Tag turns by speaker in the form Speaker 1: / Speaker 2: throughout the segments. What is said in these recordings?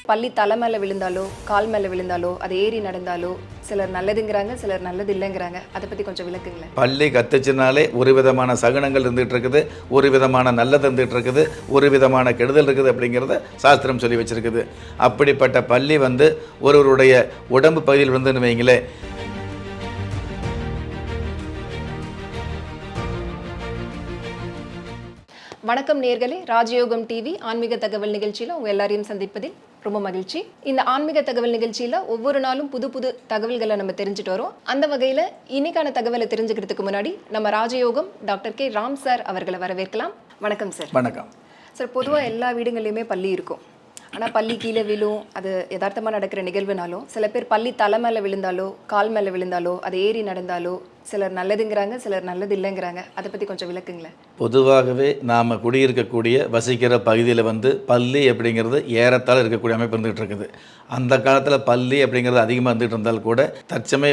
Speaker 1: பள்ளி தலை மேலே விழுந்தாலோ கால் மேலே விழுந்தாலோ அது ஏறி நடந்தாலோ சிலர் நல்லதுங்கிறாங்க, சிலர் நல்லது இல்லைங்கிறாங்க. அதை பற்றி கொஞ்சம் விளக்குங்களேன்.
Speaker 2: பள்ளி கத்துச்சுனாலே ஒரு விதமான சகுனங்கள் இருந்துகிட்டு இருக்குது, ஒரு விதமான நல்லது இருந்துகிட்டு இருக்குது, ஒரு விதமான கெடுதல் இருக்குது அப்படிங்கிறத சாஸ்திரம் சொல்லி வச்சுருக்குது. அப்படிப்பட்ட பள்ளி ஒருவருடைய உடம்பு பகுதியில் விழுந்துன்னு வைங்களே,
Speaker 1: வணக்கம் நேயர்களே, ராஜயோகம் டிவி ஆன்மீக தகவல் நிகழ்ச்சியில் உங்கள் எல்லாரையும் சந்திப்பதில் ரொம்ப மகிழ்ச்சி. இந்த ஆன்மீக தகவல் நிகழ்ச்சியில் ஒவ்வொரு நாளும் புது புது தகவல்களை நம்ம தெரிஞ்சுட்டு வரோம். அந்த வகையில் இன்னைக்கான தகவலை தெரிஞ்சுக்கிறதுக்கு முன்னாடி நம்ம ராஜயோகம் டாக்டர் கே ராம் சார் அவர்களை வரவேற்கலாம். வணக்கம் சார்.
Speaker 2: வணக்கம்
Speaker 1: சார். பொதுவாக எல்லா வீடுகள்லையுமே பள்ளி இருக்கும். ஆனால் பள்ளி கீழே விழும், அது யதார்த்தமாக நடக்கிற நிகழ்வுனாலும் சில பேர் பள்ளி தலை மேலே விழுந்தாலோ கால் மேலே விழுந்தாலோ அது ஏறி நடந்தாலோ சிலர் நல்லதுங்கிறாங்க, சிலர் நல்லது இல்லைங்கிறாங்க. அதை பற்றி கொஞ்சம் விளக்குங்களேன்.
Speaker 2: பொதுவாகவே நாம் குடியிருக்கக்கூடிய வசிக்கிற பகுதியில் பள்ளி அப்படிங்கிறது ஏறத்தாழ இருக்கக்கூடிய அமைப்பு இருந்துகிட்டு இருக்குது. அந்த காலத்தில் பள்ளி அப்படிங்கிறது அதிகமாக இருந்துகிட்டு இருந்தால் கூட தற்சமே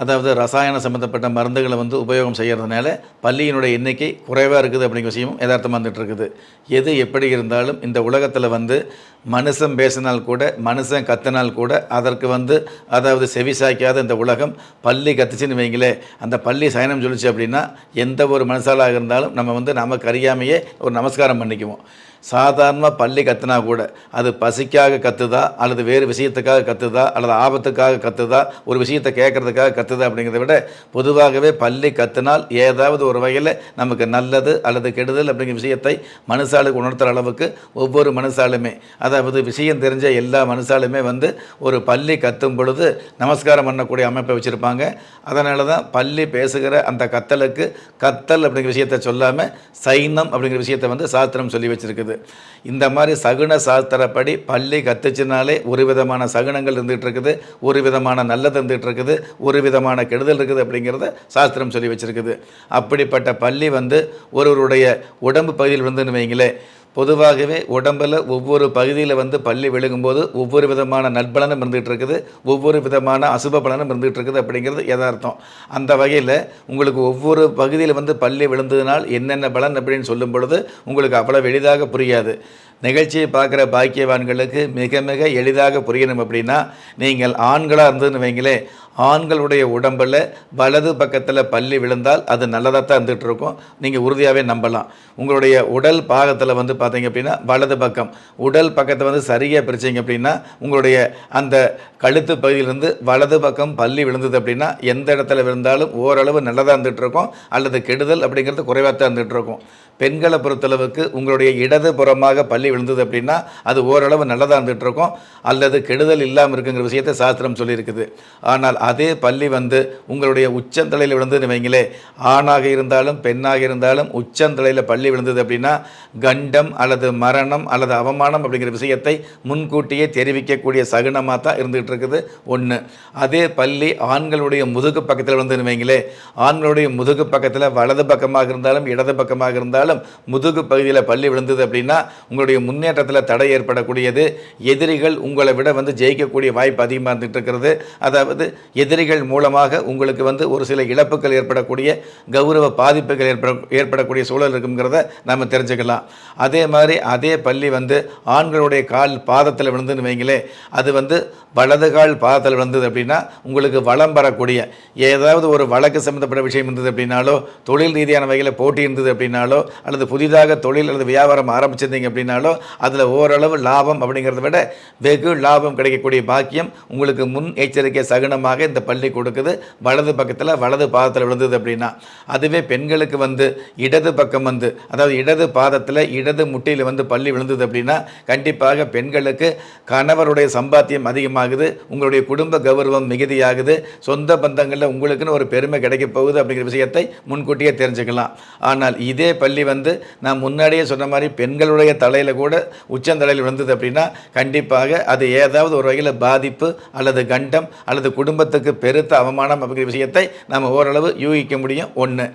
Speaker 2: அதாவது ரசாயன சம்மந்தப்பட்ட மருந்துகளை உபயோகம் செய்கிறதுனால பள்ளியினுடைய எண்ணிக்கை குறைவாக இருக்குது அப்படிங்கிற விஷயமும் யதார்த்தமாக இருந்துகிட்டு இருக்குது. எது எப்படி இருந்தாலும் இந்த உலகத்தில் மனுஷன் பேசினால் கூட, மனுஷன் கத்தினால் கூட அதற்கு அதாவது செவி சாய்க்காத இந்த உலகம் பள்ளி கத்துச்சுன்னு வைங்களே, அந்த பள்ளி சயனம் சொல்லிச்சு அப்படின்னா எந்த ஒரு மனுஷாலாக இருந்தாலும் நம்ம நமக்கு அறியாமையே ஒரு நமஸ்காரம் பண்ணிக்குவோம். சாதாரணமாக பள்ளி கத்துனா கூட அது பசிக்காக கத்துதா, அல்லது வேறு விஷயத்துக்காக கத்துதா, அல்லது ஆபத்துக்காக கத்துதா, ஒரு விஷயத்தை கேட்கறதுக்காக கத்துதா அப்படிங்கிறத விட பொதுவாகவே பள்ளி கத்துனால் ஏதாவது ஒரு வகையில் நமக்கு நல்லது அல்லது கெடுதல் அப்படிங்கிற விஷயத்தை மனுஷாளுக்கு உணர்த்துகிற அளவுக்கு ஒவ்வொரு மனுஷாலுமே, அதாவது விஷயம் தெரிஞ்ச எல்லா மனுஷாலுமே ஒரு பள்ளி கத்தும் பொழுது நமஸ்காரம் பண்ணக்கூடிய அமைப்பை வச்சுருப்பாங்க. அதனால தான் பள்ளி பேசுகிற அந்த கத்தலுக்கு கத்தல் அப்படிங்கிற விஷயத்தை சொல்லாமல் சைனம் அப்படிங்கிற விஷயத்தை சாஸ்திரம் சொல்லி வச்சுருக்குது. இந்த மாதிரி சகுன சாஸ்திரப்படி பள்ளி கத்துச்சுனாலே ஒரு விதமான சகுனங்கள் இருந்துகிட்டு இருக்குது, ஒரு விதமான நல்லது இருந்துகிட்டு இருக்குது, ஒரு விதமான கெடுதல் இருக்குது அப்படிங்கிறத சாஸ்திரம் சொல்லி வச்சுருக்குது. அப்படிப்பட்ட பள்ளி ஒருவருடைய உடம்பு பகுதியில் விழுந்துன்னு வைங்களே, பொதுவாகவே உடம்பில் ஒவ்வொரு பகுதியில் பள்ளி விழுகும்போது ஒவ்வொரு விதமான நட்பலனும் இருந்துகிட்டு இருக்குது, ஒவ்வொரு விதமான அசுப பலனும் இருந்துகிட்டு இருக்குது அப்படிங்கிறது யதார்த்தம். அந்த வகையில் உங்களுக்கு ஒவ்வொரு பகுதியில் பள்ளி விழுந்ததுனால் என்னென்ன பலன் அப்படின்னு சொல்லும் பொழுது உங்களுக்கு அவ்வளோ எளிதாக புரியாது. நிகழ்ச்சியை பார்க்குற பாக்கியவான்களுக்கு மிக மிக எளிதாக புரியணும் அப்படின்னா, நீங்கள் ஆண்களாக இருந்ததுன்னு வைங்களே, ஆண்களுடைய உடம்பில் வலது பக்கத்தில் பள்ளி விழுந்தால் அது நல்லதாக தான் இருந்துகிட்டு இருக்கும், நீங்கள் உறுதியாகவே நம்பலாம். உங்களுடைய உடல் பாகத்தில் பார்த்தீங்க அப்படின்னா வலது பக்கம் உடல் பக்கத்தை சரியாக பிரிச்சிங்க அப்படின்னா உங்களுடைய அந்த கழுத்து பகுதியிலிருந்து வலது பக்கம் பள்ளி விழுந்தது அப்படின்னா எந்த இடத்துல விழுந்தாலும் ஓரளவு நல்லதாக இருந்துகிட்டு இருக்கும், அல்லது கெடுதல் அப்படிங்கிறது குறைவாக தான் இருந்துகிட்டு இருக்கும். பெண்களை பொறுத்தளவுக்கு உங்களுடைய இடது புறமாக பள்ளி விழுந்தது அப்படின்னா அது ஓரளவு நல்லதாக இருந்துகிட்டு இருக்கும், அல்லது கெடுதல் இல்லாமல் இருக்குங்கிற விஷயத்தை சாஸ்திரம் சொல்லியிருக்குது. ஆனால் அதே பள்ளி உங்களுடைய உச்சந்தலையில் விழுந்ததுன்னு வைங்களே, ஆணாக இருந்தாலும் பெண்ணாக இருந்தாலும் உச்சந்தலையில் பள்ளி விழுந்தது அப்படின்னா கண்டம் அல்லது மரணம் அல்லது அவமானம் அப்படிங்கிற விஷயத்தை முன்கூட்டியே தெரிவிக்கக்கூடிய சகுனமாக தான் இருந்துகிட்டு இருக்குது. ஒன்று. அதே பள்ளி ஆண்களுடைய முதுகு பக்கத்தில் விழுந்ததுன்னு வைங்களே, ஆண்களுடைய முதுகு பக்கத்தில் வலது பக்கமாக இருந்தாலும் இடது பக்கமாக இருந்தாலும் முதுகு பகுதியில் பள்ளி விழுந்தது அப்படின்னா உங்களுடைய முன்னேற்றத்தில் தடை ஏற்படக்கூடியது. எதிரிகள் உங்களை விட ஜெயிக்கக்கூடிய வாய்ப்பு அதிகமாக இருந்துகிட்டு இருக்கிறது. அதாவது எதிரிகள் மூலமாக உங்களுக்கு ஒரு சில இழப்புகள் ஏற்படக்கூடிய, கௌரவ பாதிப்புகள் ஏற்படக்கூடிய சூழல் இருக்குங்கிறத நம்ம தெரிஞ்சுக்கலாம். அதே மாதிரி அதே பள்ளி ஆண்களுடைய கால் பாதத்தில் விழுந்துன்னு வைங்களே, அது வலது கால் பாதத்தில் விழுந்தது அப்படின்னா உங்களுக்கு வளம் பெறக்கூடிய ஏதாவது ஒரு வழக்கு சம்மந்தப்பட்ட விஷயம் இருந்தது அப்படின்னாலோ, தொழில் ரீதியான வகையில் போட்டி இருந்தது அப்படின்னாலோ, அல்லது புதிதாக தொழில் அல்லது வியாபாரம் ஆரம்பிச்சிருந்தீங்க அப்படின்னாலோ அதில் ஓரளவு லாபம் அப்படிங்கிறத விட வெகு லாபம் கிடைக்கக்கூடிய பாக்கியம் உங்களுக்கு முன் எச்சரிக்கை சகுனமாக இந்த பள்ளி கொடுக்குது. வலது பக்கத்தில் வலது பாதத்தில் விழுந்தது அப்படின்னா, அதுவே பெண்களுக்கு இடது பக்கம் அதாவது இடது பாதத்தில் இடது முட்டியில் பள்ளி விழுந்தது அப்படின்னா கண்டிப்பாக பெண்களுக்கு கணவருடைய சம்பாத்தியம் அதிகமாகுது, உங்களுடைய குடும்ப கௌரவம் மிகுதியாகுது, சொந்த பந்தங்களில் உங்களுக்குன்னு ஒரு பெருமை கிடைக்க போகுது அப்படிங்கிற விஷயத்தை முன்கூட்டியே தெரிஞ்சுக்கலாம். ஆனால் இதே பள்ளி நான் முன்னாடியே சொன்ன மாதிரி பெண்களுடைய தலையில் கூட உச்சந்தலையில் விழுந்தது அப்படின்னா கண்டிப்பாக அது ஏதாவது ஒரு வகையில் பாதிப்பு அல்லது கண்டம் அல்லது குடும்பத்துக்கு பெருத்த அவமானம் அப்படிங்கிற விஷயத்தை நாம் ஓரளவு யூகிக்க முடியும். ஒன்று.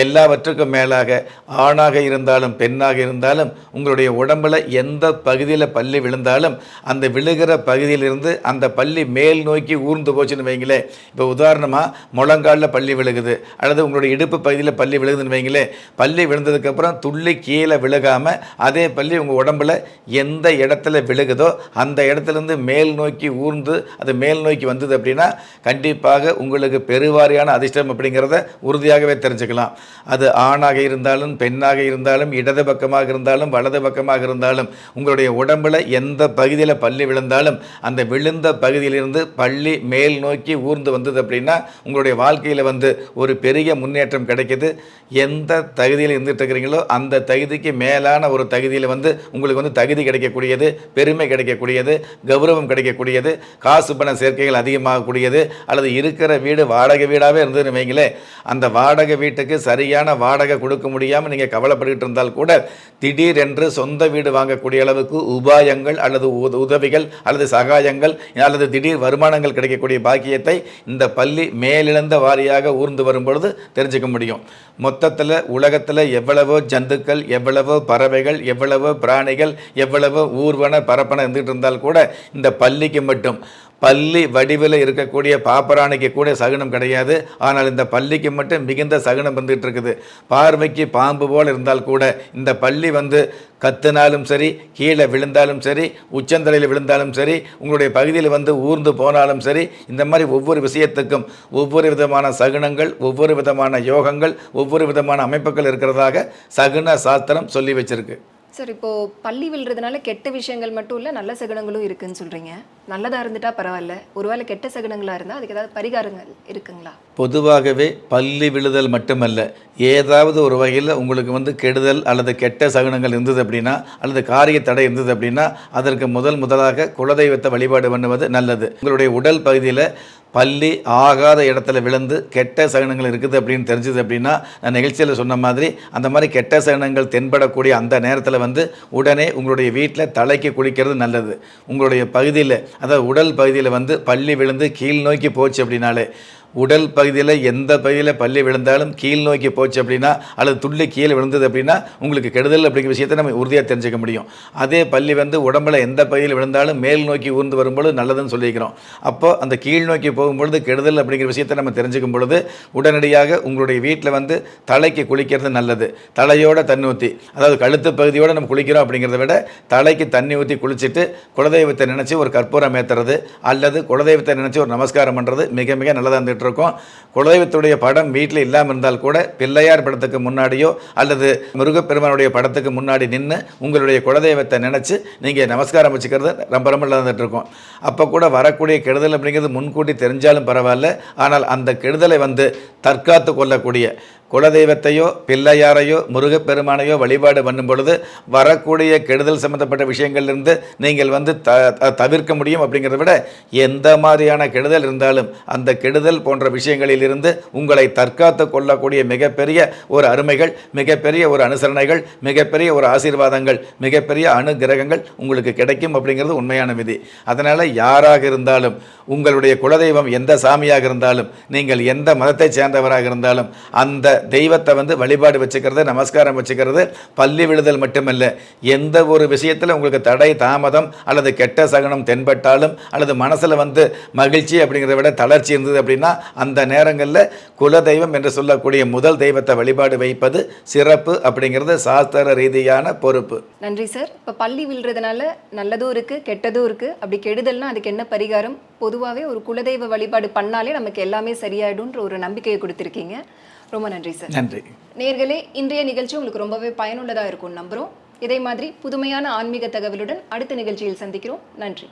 Speaker 2: எல்லாவற்றுக்கும் மேலாக ஆணாக இருந்தாலும் பெண்ணாக இருந்தாலும் உங்களுடைய உடம்புல எந்த பகுதியில் பல்லி விழுந்தாலும் அந்த விழுகிற பகுதியிலிருந்து அந்த பல்லி மேல் நோக்கி ஊர்ந்து போச்சுன்னு வைங்களே. இப்போ உதாரணமாக முழங்காலில் பல்லி விழுகுது அல்லது உங்களுடைய இடுப்பு பகுதியில் பல்லி விழுகுதுன்னு வைங்களே. பல்லி விழுந்ததுக்கப்புறம் துள்ளி கீழே விழுகாமல் அதே பல்லி உங்கள் உடம்புல எந்த இடத்துல விழுகுதோ அந்த இடத்துலேருந்து மேல் நோக்கி ஊர்ந்து அது மேல் நோக்கி வந்தது அப்படின்னா கண்டிப்பாக உங்களுக்கு பெருவாரியான அதிர்ஷ்டம் அப்படிங்கிறத உறுதியாகவே தெரிஞ்சுக்கலாம். அது ஆணாக இருந்தாலும் பெண்ணாக இருந்தாலும் இடது பக்கமாக இருந்தாலும் வலது பக்கமாக இருந்தாலும் உங்களுடைய உடம்புல எந்த பகுதியில் பல்லி விழுந்தாலும் அந்த விழுந்த பகுதியிலிருந்து பல்லி மேல் நோக்கி ஊர்ந்து வந்தது அப்படின்னா உங்களுடைய வாழ்க்கையில் ஒரு பெரிய முன்னேற்றம் கிடைக்கிது. எந்த தகுதியில் இருந்துட்டு இருக்கிறீங்களோ அந்த தகுதிக்கு மேலான ஒரு தகுதியில் உங்களுக்கு தகுதி கிடைக்கக்கூடியது, பெருமை கிடைக்கக்கூடியது, கௌரவம் கிடைக்கக்கூடியது, காசு பண சேர்க்கைகள் அதிகமாகக்கூடியது. அல்லது இருக்கிற வீடு வாடகை வீடாகவே இருந்ததுன்னு வைங்களே, அந்த வாடகை வீட்டுக்கு சரியான வாடகை கொடுக்க முடியாமல் நீங்கள் கவலைப்பட்டுக்கிட்டு இருந்தால் கூட திடீரென்று சொந்த வீடு வாங்கக்கூடிய அளவுக்கு உபாயங்கள் அல்லது உதவிகள் அல்லது சகாயங்கள் அல்லது திடீர் வருமானங்கள் கிடைக்கக்கூடிய பாக்கியத்தை இந்த பள்ளி மேலிழந்த வாரியாக ஊர்ந்து வரும் பொழுது தெரிஞ்சுக்க முடியும். மொத்தத்தில் உலகத்தில் எவ்வளவோ ஜந்துக்கள், எவ்வளவோ பறவைகள், எவ்வளவோ பிராணிகள், எவ்வளவோ ஊர்வன பரப்பன இருந்துகிட்டு இருந்தால் கூட இந்த பள்ளிக்கு மட்டும் பள்ளி வடிவில் இருக்கக்கூடிய பாப்பராணிக்கு கூட சகுனம் கிடையாது. ஆனால் இந்த பள்ளிக்கு மட்டும் மிகுந்த சகுனம் வந்துட்டு இருக்குது. பார்வைக்கு பாம்பு போல் இருந்தால் கூட இந்த பள்ளி கத்துனாலும் சரி, கீழே விழுந்தாலும் சரி, உச்சந்தலையில் விழுந்தாலும் சரி, உங்களுடைய பகுதியில் ஊர்ந்து போனாலும் சரி, இந்த மாதிரி ஒவ்வொரு விஷயத்துக்கும் ஒவ்வொரு விதமான சகுனங்கள், ஒவ்வொரு விதமான யோகங்கள், ஒவ்வொரு விதமான அமைப்புகள் இருக்கிறதாக சகுன சாஸ்திரம் சொல்லி வச்சிருக்கு.
Speaker 1: சார், இப்போது பள்ளி விழுறதுனால கெட்ட விஷயங்கள் மட்டும் இல்லை, நல்ல சகுனங்களும் இருக்குதுன்னு சொல்கிறீங்க. நல்லதாக இருந்துட்டா பரவாயில்ல, ஒருவேளை கெட்ட சகுனங்களாக இருந்தால் அதுக்கு ஏதாவது பரிகாரங்கள் இருக்குங்களா?
Speaker 2: பொதுவாகவே பள்ளி விழுதல் மட்டுமல்ல, ஏதாவது ஒரு வகையில் உங்களுக்கு கெடுதல் அல்லது கெட்ட சகுனங்கள் இருந்தது அப்படின்னா அல்லது காரிய தடை இருந்தது அப்படின்னா அதற்கு முதலாக குலதெய்வத்தை வழிபாடு பண்ணுவது நல்லது. உங்களுடைய உடல் பகுதியில் பள்ளி ஆகாத இடத்துல விழுந்து கெட்ட சகுனங்கள் இருக்குது அப்படின்னு தெரிஞ்சது அப்படின்னா நான் நிகழ்ச்சியில் சொன்ன மாதிரி அந்த மாதிரி கெட்ட சகுனங்கள் தென்படக்கூடிய அந்த நேரத்தில் உடனே உங்களுடைய வீட்டில் தலைக்கு குளிக்கிறது நல்லது. உங்களுடைய பகுதியில் அதாவது உடல் பகுதியில் பள்ளி விழுந்து கீழ் நோக்கி போச்சு அப்படின்னாலே, உடல் பகுதியில் எந்த பகுதியில் பள்ளி விழுந்தாலும் கீழ் நோக்கி போச்சு அப்படின்னா அல்லது துள்ளி கீழே விழுந்தது அப்படின்னா உங்களுக்கு கெடுதல் அப்படிங்கிற விஷயத்தை நம்ம உறுதியாக தெரிஞ்சுக்க முடியும். அதே பள்ளி உடம்புல எந்த பகுதியில் விழுந்தாலும் மேல் நோக்கி ஊர்ந்து வரும்பொழுது நல்லதுன்னு சொல்லிக்கிறோம். அப்போ அந்த கீழ் நோக்கி போகும்பொழுது கெடுதல் அப்படிங்கிற விஷயத்தை நம்ம தெரிஞ்சுக்கும் பொழுது உடனடியாக உங்களுடைய வீட்டில் தலைக்கு குளிக்கிறது நல்லது. தலையோட தண்ணி ஊற்றி, அதாவது கழுத்து பகுதியோடு நம்ம குளிக்கிறோம் அப்படிங்கிறத விட தலைக்கு தண்ணி ஊற்றி குளிச்சுட்டு குலதெய்வத்தை நினச்சி ஒரு கற்பூரம் ஏற்றுறது அல்லது குலதெய்வத்தை நினச்சி ஒரு நமஸ்காரம் பண்ணுறது மிக மிக நல்லதாக இருந்துட்டு இருக்கும். குலதெய்வத்துடைய படம் வீட்டில் இல்லாமல் இருந்தால் கூட பிள்ளையார் படத்துக்கு முன்னாடியோ அல்லது முருகப்பெருமானுடைய படத்துக்கு முன்னாடி நின்று உங்களுடைய குலதெய்வத்தை நினச்சி நீங்கள் நமஸ்காரம் வச்சுக்கிறது ரொம்ப ரொம்ப இருந்துட்டு இருக்கும். அப்போ கூட வரக்கூடிய கெடுதல் அப்படிங்கிறது முன்கூட்டி தெரிஞ்சாலும் பரவாயில்ல, ஆனால் அந்த கெடுதலை தற்காத்து கொள்ளக்கூடிய குலதெய்வத்தையோ பிள்ளையாரையோ முருகப்பெருமானையோ வழிபாடு பண்ணும் பொழுது வரக்கூடிய கெடுதல் சம்பந்தப்பட்ட விஷயங்கள்லேருந்து நீங்கள் தவிர்க்க முடியும். அப்படிங்கிறத விட எந்த மாதிரியான கெடுதல் இருந்தாலும் அந்த கெடுதல் போன்ற விஷயங்களிலிருந்து உங்களை தற்காத்து கொள்ளக்கூடிய மிகப்பெரிய ஒரு அருமைகள், மிகப்பெரிய ஒரு அனுசரணைகள், மிகப்பெரிய ஒரு ஆசீர்வாதங்கள், மிகப்பெரிய அனுகிரகங்கள் உங்களுக்கு கிடைக்கும் அப்படிங்கிறது உண்மையான விதி. அதனால் யாராக இருந்தாலும், உங்களுடைய குலதெய்வம் எந்த சாமியாக இருந்தாலும், நீங்கள் எந்த மதத்தை சேர்ந்தவராக இருந்தாலும் அந்த தெய்வத்தை வழிபாடு வச்சுக்கிறது, நமஸ்காரம் வச்சுக்கிறது பள்ளி விழுதல் மட்டுமல்ல, எந்த ஒரு விஷயத்தில் உங்களுக்கு தடை தாமதம் அல்லது கெட்ட சகுனம் தென்பட்டாலும் அல்லது மனசில் மகிழ்ச்சி அப்படிங்கிறத விட தளர்ச்சி இருந்தது அப்படின்னா அந்த நேரங்களில் குலதெய்வம் என்று சொல்லக்கூடிய முதல் தெய்வத்தை வழிபாடு வைப்பது சிறப்பு அப்படிங்கிறது சாஸ்திர ரீதியான பொறுப்பு.
Speaker 1: நன்றி சார். இப்போ பள்ளி விழுறதுனால நல்லதும் இருக்குது கெட்டதும் இருக்குது. அப்படி கெடுதல்னா அதுக்கு என்ன பரிகாரம்? பொதுவாகவே ஒரு குலதெய்வ வழிபாடு பண்ணாலே நமக்கு எல்லாமே சரியாயிடும்ன்ற ஒரு நம்பிக்கையை கொடுத்துருக்கீங்க. ரொம்ப நன்றி சார்.
Speaker 2: நன்றி
Speaker 1: நேயர்களே, இன்றைய நிகழ்ச்சி உங்களுக்கு ரொம்பவே பயனுள்ளதாக இருக்கும் நம்புகிறோம். இதே மாதிரி புதுமையான ஆன்மீக தகவலுடன் அடுத்த நிகழ்ச்சியில் சந்திக்கிறோம். நன்றி.